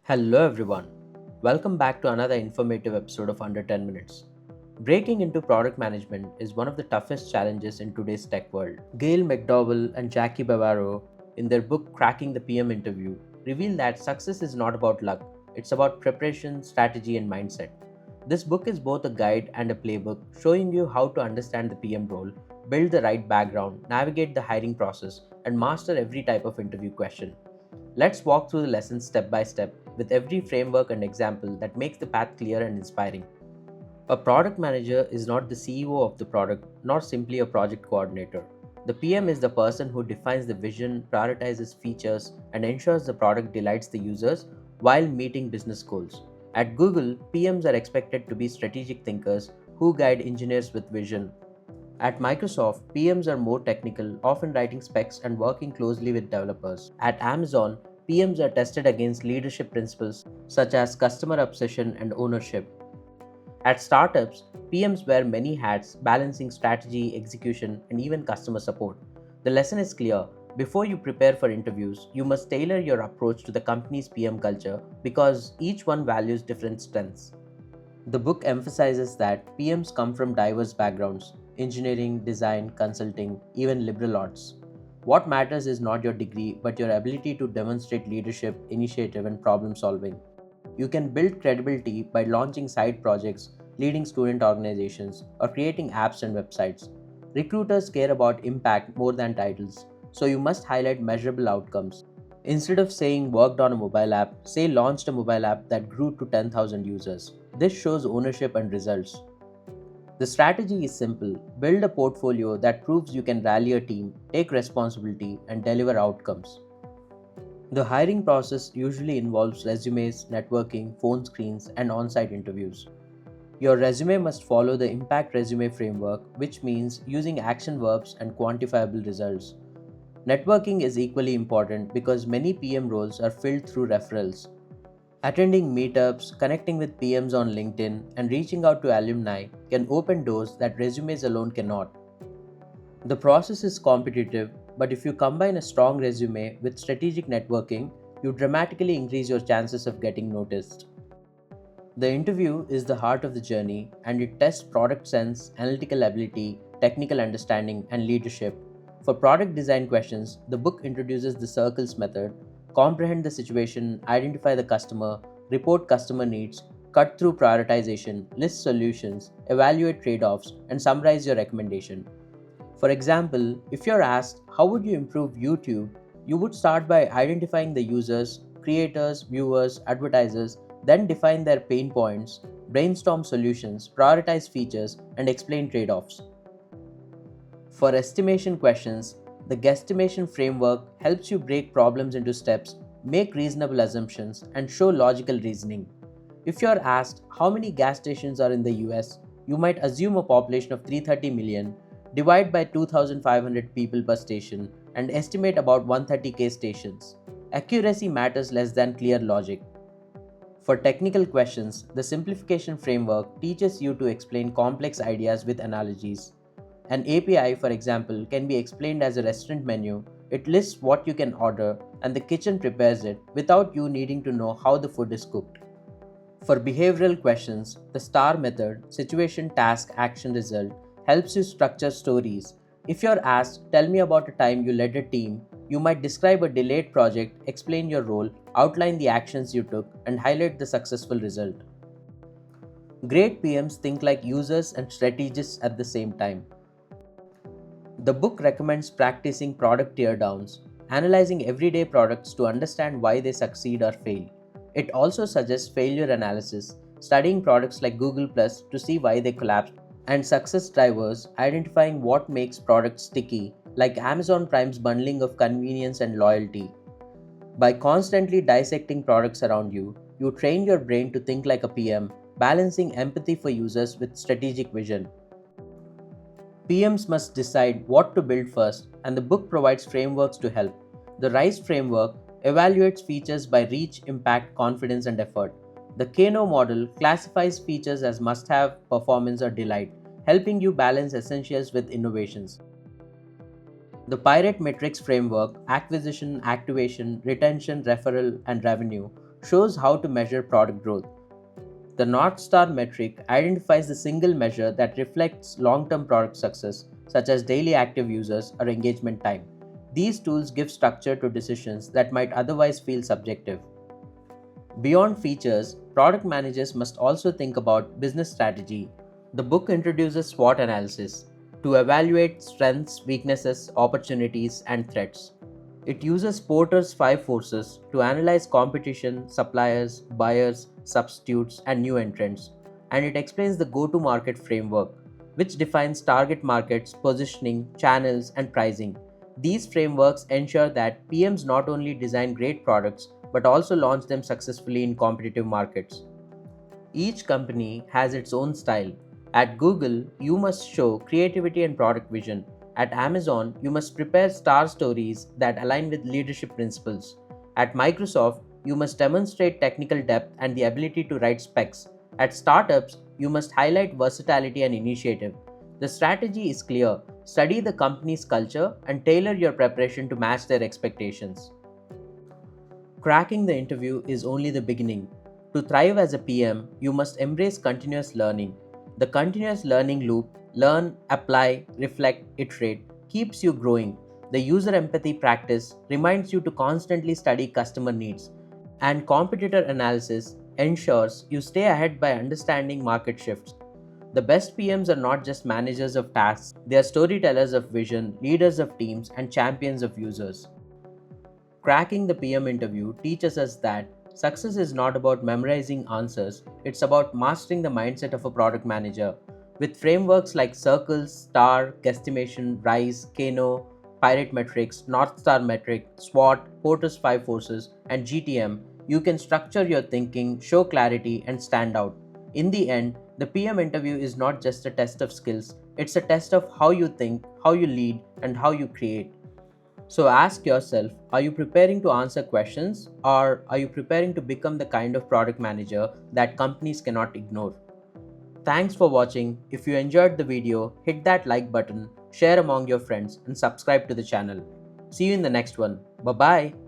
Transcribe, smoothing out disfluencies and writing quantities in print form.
Hello everyone. Welcome back to another informative episode of Under 10 Minutes. Breaking into product management is one of the toughest challenges in today's tech world. Gail McDowell and Jackie Bavaro, in their book Cracking the PM Interview, reveal that success is not about luck, it's about preparation, strategy, and mindset. This book is both a guide and a playbook showing you how to understand the PM role, build the right background, navigate the hiring process, and master every type of interview question. Let's walk through the lessons step by step with every framework and example that makes the path clear and inspiring. A product manager is not the CEO of the product, nor simply a project coordinator. The PM is the person who defines the vision, prioritizes features, and ensures the product delights the users while meeting business goals. At Google, PMs are expected to be strategic thinkers who guide engineers with vision. At Microsoft, PMs are more technical, often writing specs and working closely with developers. At Amazon, PMs are tested against leadership principles such as customer obsession and ownership. At startups, PMs wear many hats, balancing strategy, execution, and even customer support. The lesson is clear. Before you prepare for interviews, you must tailor your approach to the company's PM culture because each one values different strengths. The book emphasizes that PMs come from diverse backgrounds engineering, design, consulting, even liberal arts. What matters is not your degree, but your ability to demonstrate leadership, initiative, and problem solving. You can build credibility by launching side projects, leading student organizations, or creating apps and websites. Recruiters care about impact more than titles, so you must highlight measurable outcomes. Instead of saying worked on a mobile app, say launched a mobile app that grew to 10,000 users. This shows ownership and results. The strategy is simple build a portfolio that proves you can rally a team, take responsibility, and deliver outcomes. The hiring process usually involves resumes, networking, phone screens, and on site interviews. Your resume must follow the Impact Resume framework, which means using action verbs and quantifiable results. Networking is equally important because many PM roles are filled through referrals. Attending meetups, connecting with PMs on LinkedIn, and reaching out to alumni can open doors that resumes alone cannot. The process is competitive, but if you combine a strong resume with strategic networking, you dramatically increase your chances of getting noticed. The interview is the heart of the journey and it tests product sense, analytical ability, technical understanding, and leadership. For product design questions, the book introduces the circles method comprehend the situation, identify the customer, report customer needs, cut through prioritization, list solutions, evaluate trade offs, and summarize your recommendation. For example, if you're asked, how would you improve YouTube? You would start by identifying the users, creators, viewers, advertisers, then define their pain points, brainstorm solutions, prioritize features, and explain trade offs. For estimation questions, the guesstimation framework helps you break problems into steps, make reasonable assumptions, and show logical reasoning. If you're asked how many gas stations are in the US, you might assume a population of 330 million, divide by 2,500 people per station, and estimate about 130k stations. Accuracy matters less than clear logic. For technical questions, the simplification framework teaches you to explain complex ideas with analogies. An API, for example, can be explained as a restaurant menu. It lists what you can order and the kitchen prepares it without you needing to know how the food is cooked. For behavioral questions, the STAR method, situation, task, action, result, helps you structure stories. If you're asked, tell me about a time you led a team, you might describe a delayed project, explain your role, outline the actions you took, and highlight the successful result. Great PMs think like users and strategists at the same time. The book recommends practicing product teardowns, analyzing everyday products to understand why they succeed or fail. It also suggests failure analysis, studying products like Google Plus to see why they collapsed, and success drivers, identifying what makes products sticky, like Amazon Prime's bundling of convenience and loyalty. By constantly dissecting products around you, you train your brain to think like a PM, balancing empathy for users with strategic vision. PMs must decide what to build first, and the book provides frameworks to help. The RISE framework evaluates features by reach, impact, confidence, and effort. The Kano model classifies features as must have, performance, or delight, helping you balance essentials with innovations. The Pirate Metrics framework acquisition, activation, retention, referral, and revenue shows how to measure product growth. The North Star metric identifies the single measure that reflects long term product success, such as daily active users or engagement time. These tools give structure to decisions that might otherwise feel subjective. Beyond features, product managers must also think about business strategy. The book introduces SWOT analysis to evaluate strengths, weaknesses, opportunities, and threats. It uses Porter's 5 forces to analyze competition, suppliers, buyers, substitutes, and new entrants, and it explains the go to market framework, which defines target markets, positioning, channels, and pricing. These frameworks ensure that PMs not only design great products but also launch them successfully in competitive markets. Each company has its own style. At Google, you must show creativity and product vision. At Amazon, you must prepare star stories that align with leadership principles. At Microsoft, you must demonstrate technical depth and the ability to write specs. At startups, you must highlight versatility and initiative. The strategy is clear: study the company's culture and tailor your preparation to match their expectations. Cracking the interview is only the beginning. To thrive as a PM, you must embrace continuous learning. The continuous learning loop, learn, apply, reflect, iterate, keeps you growing. The user empathy practice reminds you to constantly study customer needs. And competitor analysis ensures you stay ahead by understanding market shifts. The best PMs are not just managers of tasks, they are storytellers of vision, leaders of teams, and champions of users. Cracking the PM interview teaches us that success is not about memorizing answers, it's about mastering the mindset of a product manager. With frameworks like Circles, STAR, Guesstimation, RISE, Kano, Pirate Metrics, North Star Metric, SWOT, Porter's 5 forces, and GTM, you can structure your thinking, show clarity, and stand out. In the end, the PM interview is not just a test of skills, it's a test of how you think, how you lead, and how you create. So ask yourself, are you preparing to answer questions or are you preparing to become the kind of product manager that companies cannot ignore? Thanks for watching. If you enjoyed the video, hit that like button, share among your friends, and subscribe to the channel. See you in the next one. Bye bye.